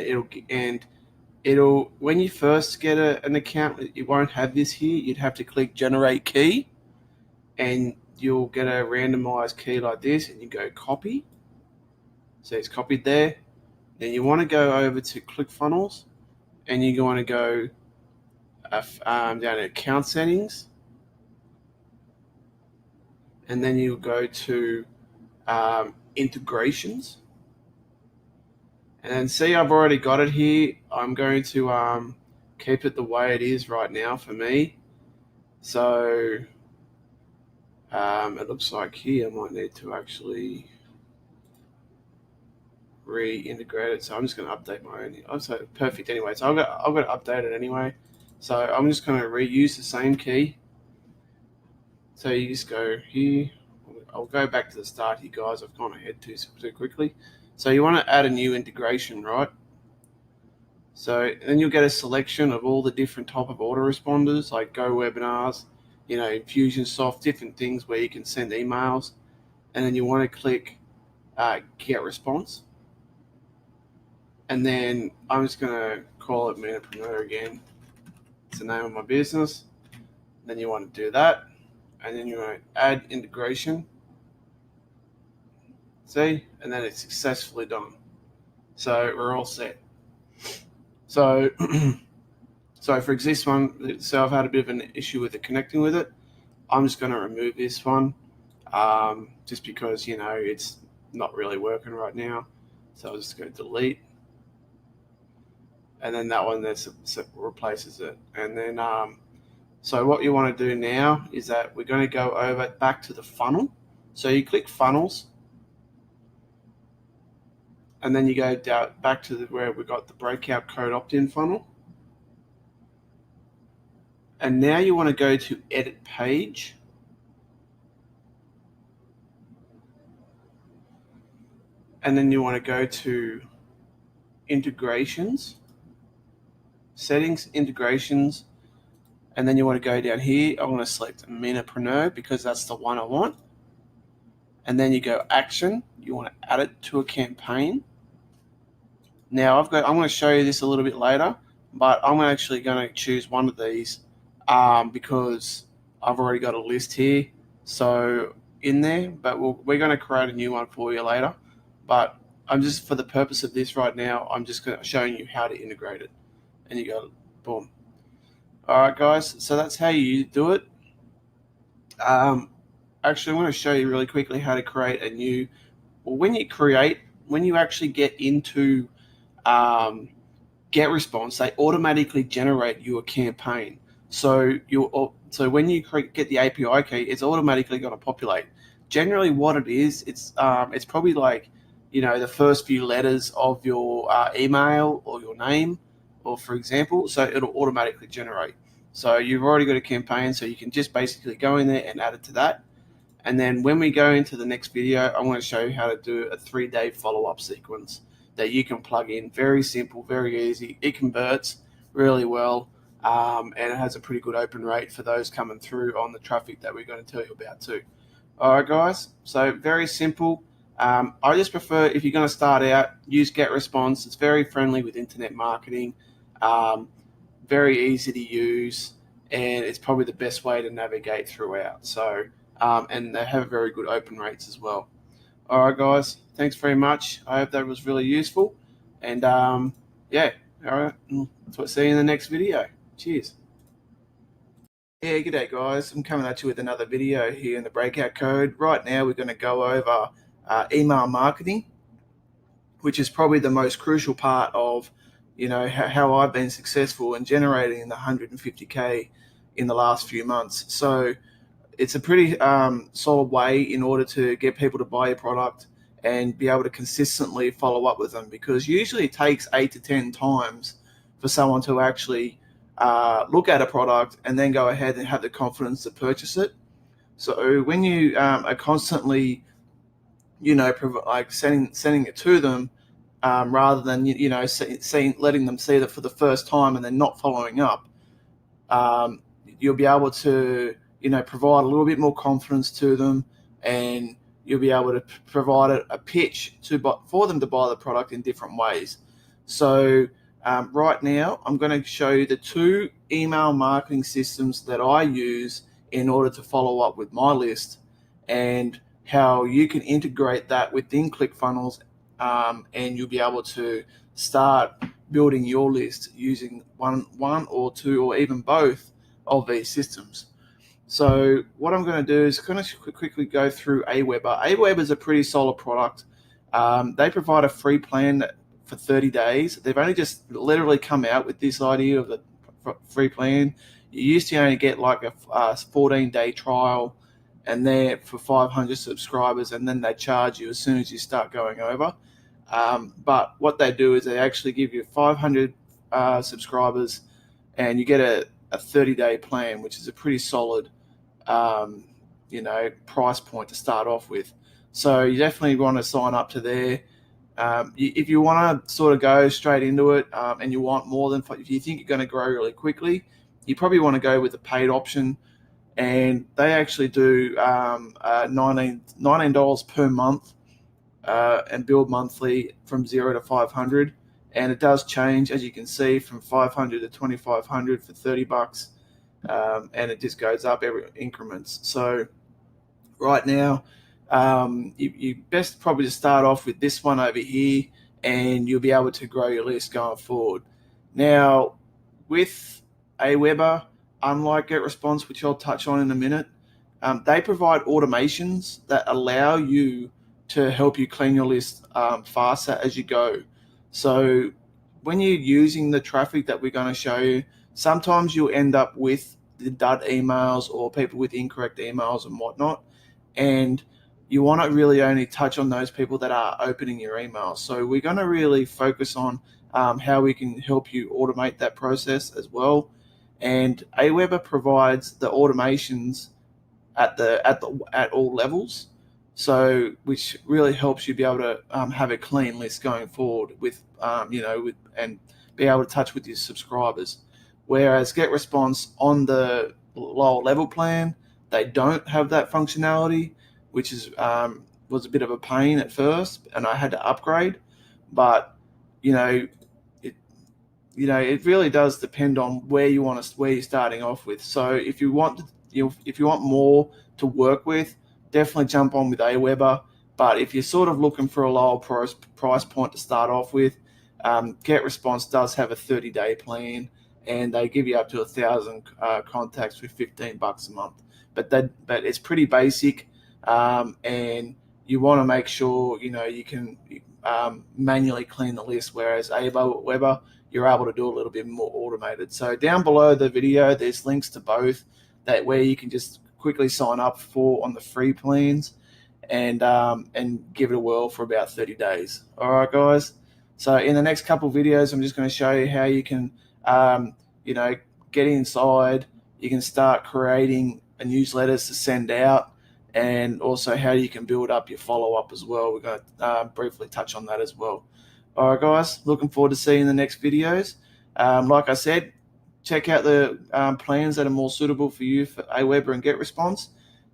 it'll when you first get an account, it won't have this here. You'd have to click generate key, and you'll get a randomized key like this, and you go copy. So it's copied there. Then you want to go over to ClickFunnels, and you want to go down to account settings, and then you go to integrations. And then see, I've already got it here. I'm going to keep it the way it is right now for me. So it looks like here I might need to actually reintegrate it. So I'm just going to update my own. Oh, so perfect anyway. So I've got to update it anyway. So I'm just going to reuse the same key. So you just go here. I'll go back to the start here, guys. I've gone ahead too quickly. So you want to add a new integration, right? So then you'll get a selection of all the different type of autoresponders, like GoWebinars, Infusionsoft, different things where you can send emails. And then you want to click Get Response. And then I'm just going to call it Manapreneur again. It's the name of my business. Then you want to do that. And then you want to add integration. See? And then it's successfully done. So we're all set. So for this one, so I've had a bit of an issue with it connecting with it. I'm just going to remove this one just because, it's not really working right now. So I'll just go delete. And then that one replaces it. And then, so what you want to do now is that we're going to go over back to the funnel. So you click funnels. And then you go down back to where we got the breakout code opt-in funnel. And now you want to go to edit page. And then you want to go to integrations, settings, integrations. And then you want to go down here. I want to select Minipreneur because that's the one I want. And then you go action. You want to add it to a campaign. Now I'm going to show you this a little bit later, but I'm actually going to choose one of these because I've already got a list here. So in there, but we're going to create a new one for you later. But I'm just, for the purpose of this right now, I'm just showing you how to integrate it. And you go, boom. All right, guys. So that's how you do it. Actually, I want to show you really quickly how to create a new. Well, when you actually get into GetResponse, they automatically generate you a campaign. So when you get the API key, it's automatically going to populate. Generally, what it is, it's probably like the first few letters of your email or your name, or for example. So it'll automatically generate. So you've already got a campaign, so you can just basically go in there and add it to that. And then when we go into the next video, I want to show you how to do a 3-day follow-up sequence that you can plug in. Very simple, very easy. It converts really well, and it has a pretty good open rate for those coming through on the traffic that we're going to tell you about too. All right, guys. So very simple. I just prefer, if you're going to start out, use GetResponse. It's very friendly with internet marketing, very easy to use, and it's probably the best way to navigate throughout. So, and they have very good open rates as well. All right, guys. Thanks very much. I hope that was really useful. And yeah, all right. See you in the next video. Cheers. Yeah, g'day guys. I'm coming at you with another video here in the Breakout Code. Right now, we're going to go over email marketing, which is probably the most crucial part of, how I've been successful in generating the 150K in the last few months. So it's a pretty solid way in order to get people to buy your product and be able to consistently follow up with them, because usually it takes 8 to 10 times for someone to actually look at a product and then go ahead and have the confidence to purchase it. So when you are constantly, like sending it to them, rather than letting them see that for the first time and then not following up, um, you'll be able to provide a little bit more confidence to them, and you'll be able to provide a pitch for them to buy the product in different ways. So right now I'm going to show you the 2 email marketing systems that I use in order to follow up with my list, and how you can integrate that within ClickFunnels, and you'll be able to start building your list using one or 2 or even both of these systems. So what I'm going to do is kind of quickly go through Aweber. Aweber is a pretty solid product. They provide a free plan for 30 days. They've only just literally come out with this idea of the free plan. You used to only get like a 14-day trial, and they're for 500 subscribers, and then they charge you as soon as you start going over. But what they do is they actually give you 500 subscribers, and you get a 30-day plan, which is a pretty solid, price point to start off with. So you definitely want to sign up to there. If you want to sort of go straight into it, and you want more than, if you think you're going to grow really quickly, you probably want to go with the paid option. And they actually do $19 per month, and build monthly from 0 to 500. And it does change, as you can see, from 500 to 2,500 for $30, and it just goes up every increments. So right now, you best probably to start off with this one over here, and you'll be able to grow your list going forward. Now, with Aweber, unlike GetResponse, which I'll touch on in a minute, they provide automations that allow you to help you clean your list faster as you go. So when you're using the traffic that we're going to show you, sometimes you'll end up with the dud emails or people with incorrect emails and whatnot, and you want to really only touch on those people that are opening your emails. So we're going to really focus on how we can help you automate that process as well. And Aweber provides the automations at all levels, so which really helps you be able to have a clean list going forward with and be able to touch with your subscribers. Whereas GetResponse on the lower level plan, they don't have that functionality, which is was a bit of a pain at first, and I had to upgrade. But it really does depend on where you're starting off with. So if you want more to work with, definitely jump on with Aweber. But if you're sort of looking for a lower price point to start off with, GetResponse does have a 30-day plan, and they give you up to 1,000 contacts with $15 a month. But it's pretty basic, and you want to make sure you can manually clean the list. Whereas Aweber, you're able to do a little bit more automated. So down below the video, there's links to both, that where you can just quickly sign up on the free plans, and give it a whirl for about 30 days. All right, guys. So in the next couple of videos, I'm just going to show you how you can, get inside. You can start creating newsletters to send out, and also how you can build up your follow-up as well. We're going to briefly touch on that as well. All right, guys. Looking forward to seeing the next videos. Like I said, check out the plans that are more suitable for you for Aweber and GetResponse,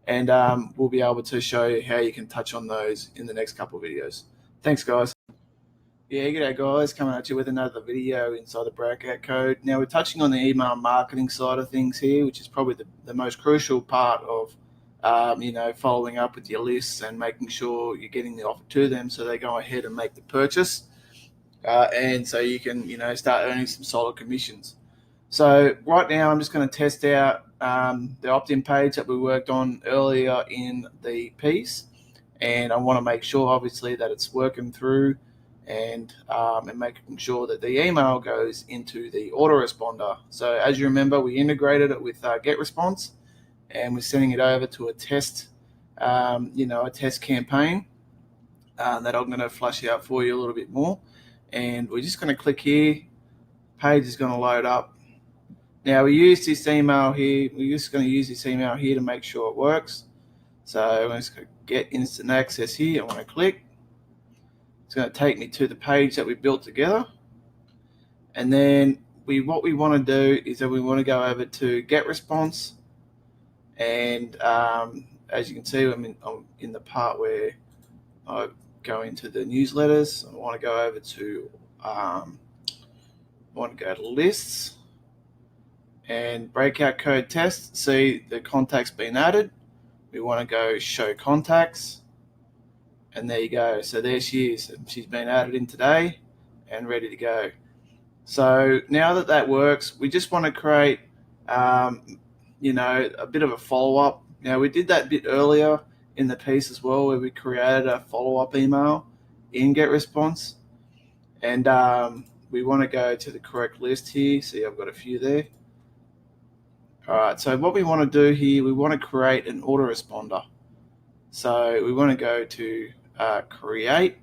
and we'll be able to show you how you can touch on those in the next couple of videos. Thanks, guys. Yeah, g'day guys, coming at you with another video inside the Breakout Code. Now we're touching on the email marketing side of things here, which is probably the most crucial part of following up with your lists and making sure you're getting the offer to them so they go ahead and make the purchase. And so you can, start earning some solid commissions. So right now I'm just going to test out the opt-in page that we worked on earlier in the piece. And I want to make sure, obviously, that it's working through and making sure that the email goes into the autoresponder. So as you remember, we integrated it with GetResponse, and we're sending it over to a test, a test campaign that I'm going to flush out for you a little bit more. And we're just going to click here. Page is going to load up. Now we use this email here. We're just going to use this email here to make sure it works. So I'm just going to get instant access here. I want to click. It's going to take me to the page that we built together. And then what we want to do is that we want to go over to GetResponse. And as you can see, I'm in the part where I go into the newsletters. I want to go over to lists and breakout code test. See the contact's been added. We want to go show contacts, and there you go. So there she is, and she's been added in today and ready to go. So now that works, we just want to create a bit of a follow-up. Now we did that bit earlier in the piece as well, where we created a follow-up email in GetResponse, and we want to go to the correct list here. See, I've got a few there. All right, so what we want to do here, we want to create an autoresponder. So we want to go to create,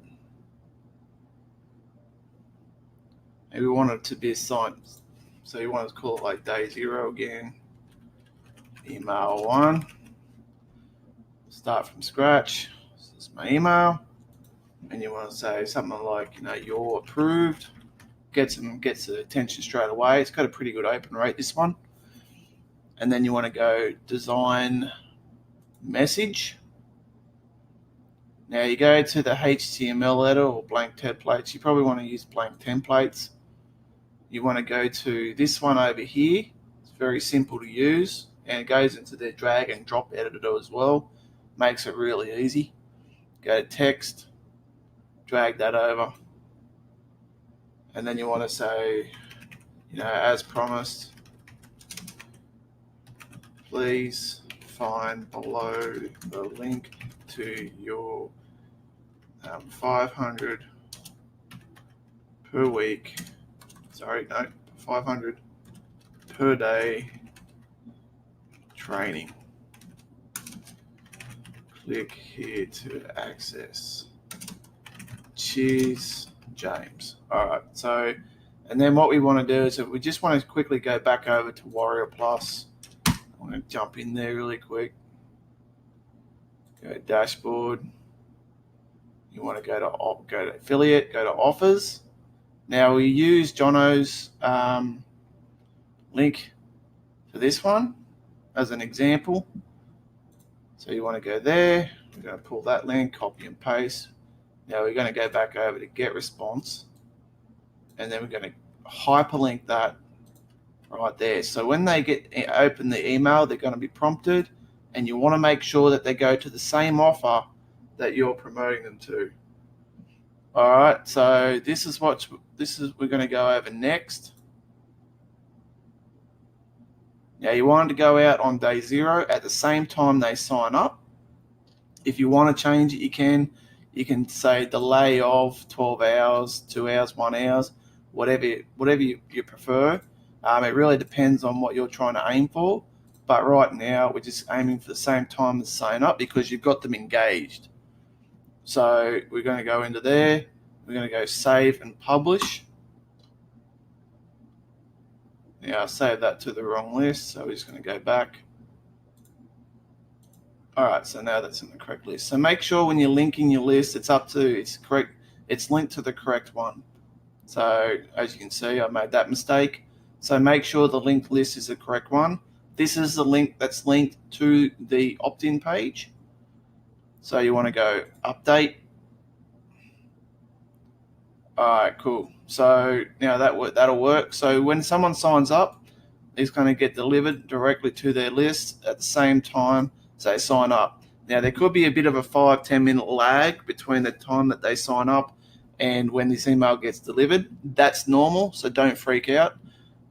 and we want it to be assigned. So you want to call it like day 0 again, email 1, start from scratch. This is my email, and you want to say something like, you're approved. Gets the attention straight away. It's got a pretty good open rate, this one. And then you want to go design message. Now you go to the HTML editor or blank templates. You probably want to use blank templates. You want to go to this one over here. It's very simple to use, and it goes into the drag and drop editor as well. Makes it really easy. Go to text, drag that over, and then you want to say, as promised, please find below the link to your 500 per week. 500 per day training. Click here to access. Cheers, James. All right. So, and then what we want to do is that we just want to quickly go back over to Warrior Plus. I'm going to jump in there really quick. Go to dashboard. You want to go to affiliate, go to offers. Now we use Jono's link for this one as an example. So you want to go there. We're going to pull that link, copy and paste. Now we're going to go back over to GetResponse, and then we're going to hyperlink that right there. So when they open the email, they're going to be prompted, and you want to make sure that they go to the same offer that you're promoting them to. All right, so we're going to go over next. Now you want to go out on day 0 at the same time they sign up. If you want to change it, you can. You can say delay of 12 hours, 2 hours, 1 hour, whatever you prefer. It really depends on what you're trying to aim for. But right now, we're just aiming for the same time as sign up because you've got them engaged. So we're going to go into there. We're going to go save and publish. Now I saved that to the wrong list, so we're just going to go back. All right, so now that's in the correct list. So make sure when you're linking your list, it's correct. It's linked to the correct one. So as you can see, I made that mistake. So make sure the linked list is the correct one. This is the link that's linked to the opt-in page. So you want to go update. All right, cool. So now that'll work. So when someone signs up, it's going to get delivered directly to their list at the same time So they sign up. Now, there could be a bit of a 5-10 minute lag between the time that they sign up and when this email gets delivered. That's normal, so don't freak out.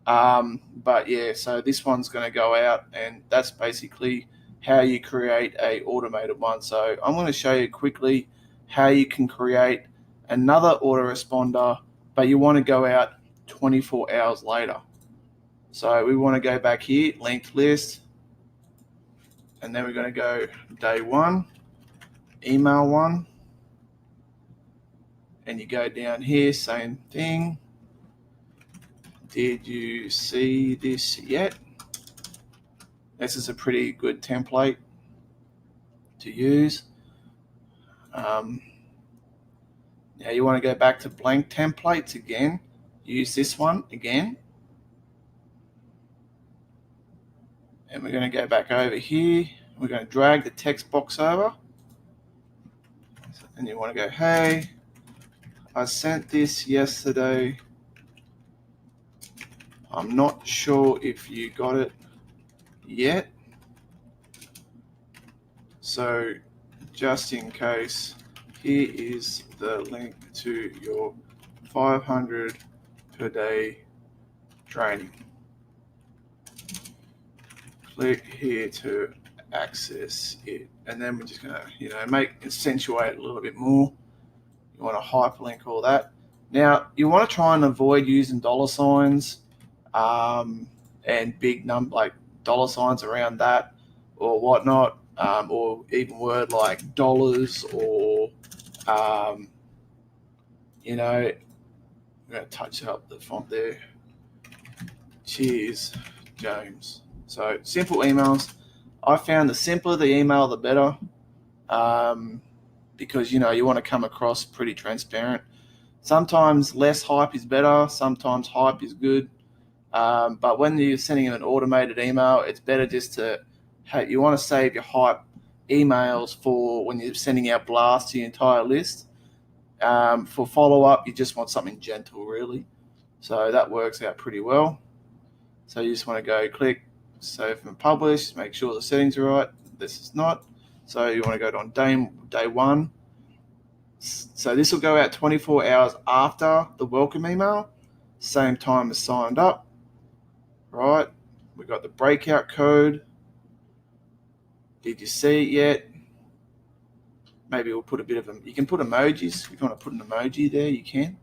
But yeah, so this one's going to go out, and that's basically how you create a automated one. So I'm going to show you quickly how you can create another autoresponder, but you want to go out 24 hours later. So we want to go back here, linked list, and then we're going to go day 1, email 1, and you go down here, same thing. Did you see this yet? This is a pretty good template to use. Now you want to go back to blank templates again. Use this one again. And we're going to go back over here. We're going to drag the text box over. And you want to go, hey, I sent this yesterday. I'm not sure if you got it yet. So just in case, here is the link to your 500 per day training. Click here to access it. And then we're just going to, accentuate a little bit more. You want to hyperlink all that. Now, you want to try and avoid using dollar signs and big number like dollar signs around that or whatnot, or even word like dollars or, I'm going to touch up the font there. Cheers, James. So simple emails. I found the simpler the email, the better, because, you want to come across pretty transparent. Sometimes less hype is better. Sometimes hype is good. But when you're sending an automated email, it's better just to you want to save your hype emails for when you're sending out blasts to your entire list. For follow-up, you just want something gentle, really. So that works out pretty well. So you just want to go click save and publish, make sure the settings are right. This is not. So you want to go on day 1. So this will go out 24 hours after the welcome email, same time as signed up. Right, we got the breakout code. Did you see it yet? Maybe we'll put a bit of them. You can put emojis. If you want to put an emoji there, you can.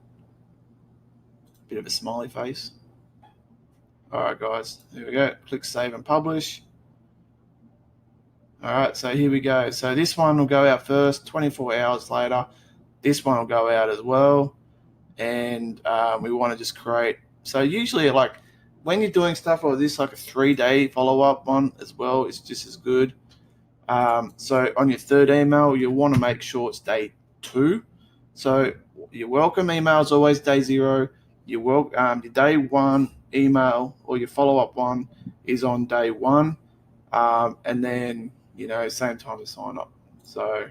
Bit of a smiley face. All right, guys, there we go. Click save and publish. All right, so here we go. So this one will go out first, 24 hours later. This one will go out as well. And we want to just create. So usually, like, when you're doing stuff like this, like a 3-day follow-up one as well, it's just as good. So on your third email, you'll want to make sure it's day 2. So your welcome email is always day 0. Your day 1 email or your follow-up one is on day 1. And then, same time as sign up. So,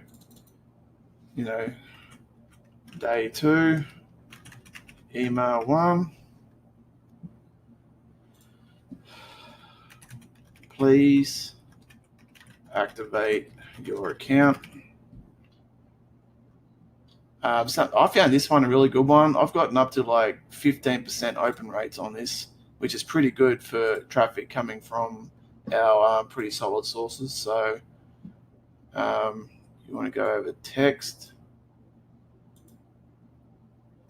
day 2, email 1. Please activate your account. So I found this one a really good one. I've gotten up to like 15% open rates on this, which is pretty good for traffic coming from our pretty solid sources. So you want to go over text.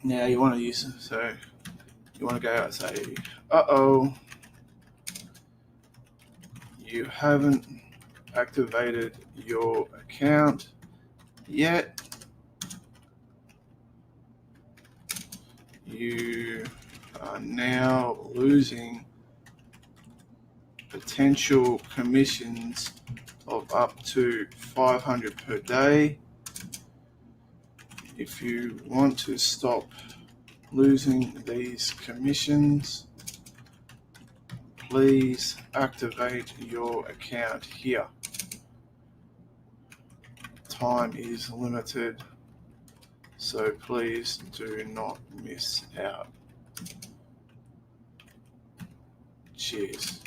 Now you want to use, so you want to go out and say, you haven't activated your account yet. You are now losing potential commissions of up to 500 per day. If you want to stop losing these commissions, please activate your account here. Time is limited, so please do not miss out. Cheers,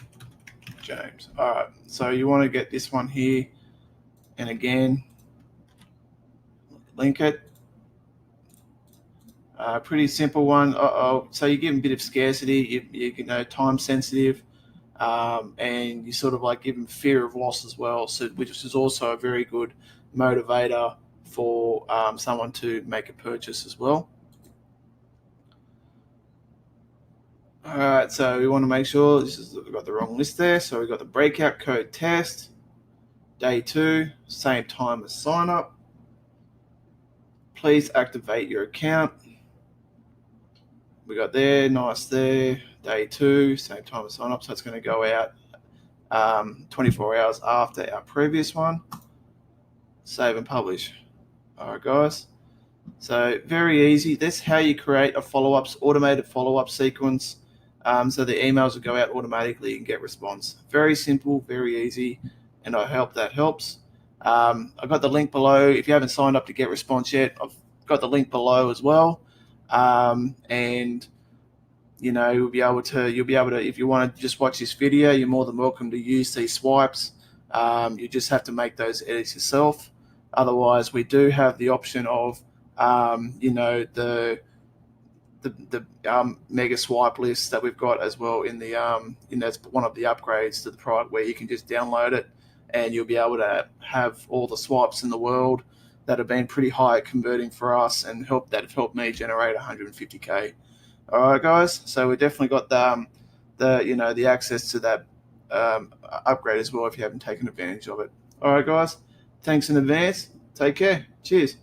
James. All right, so you want to get this one here. and again, link it. Pretty simple one. So you give them a bit of scarcity, you know, time sensitive, and you sort of like give them fear of loss as well. So which is also a very good motivator for someone to make a purchase as well. All right, so we want to make sure we've got the wrong list there. So we've got the breakout code test, day 2, same time as sign up. Please activate your account. We got there, nice there. Day 2, same time as sign up. So it's going to go out 24 hours after our previous one. Save and publish. All right, guys. So very easy. That's how you create a automated follow-up sequence. So the emails will go out automatically and get response. Very simple, very easy, and I hope that helps. I've got the link below. If you haven't signed up to get response yet, I've got the link below as well. And you know, you'll be able to, if you want to just watch this video, you're more than welcome to use these swipes. You just have to make those edits yourself. Otherwise, we do have the option of, you know, the mega swipe list that we've got as well in the, you know, it's one of the upgrades to the product where you can just download it and you'll be able to have all the swipes in the world that have been pretty high at converting for us and that have helped me generate 150K. All right, guys. So we definitely got the you know, the access to that upgrade as well if you haven't taken advantage of it. All right, guys. Thanks in advance. Take care. Cheers.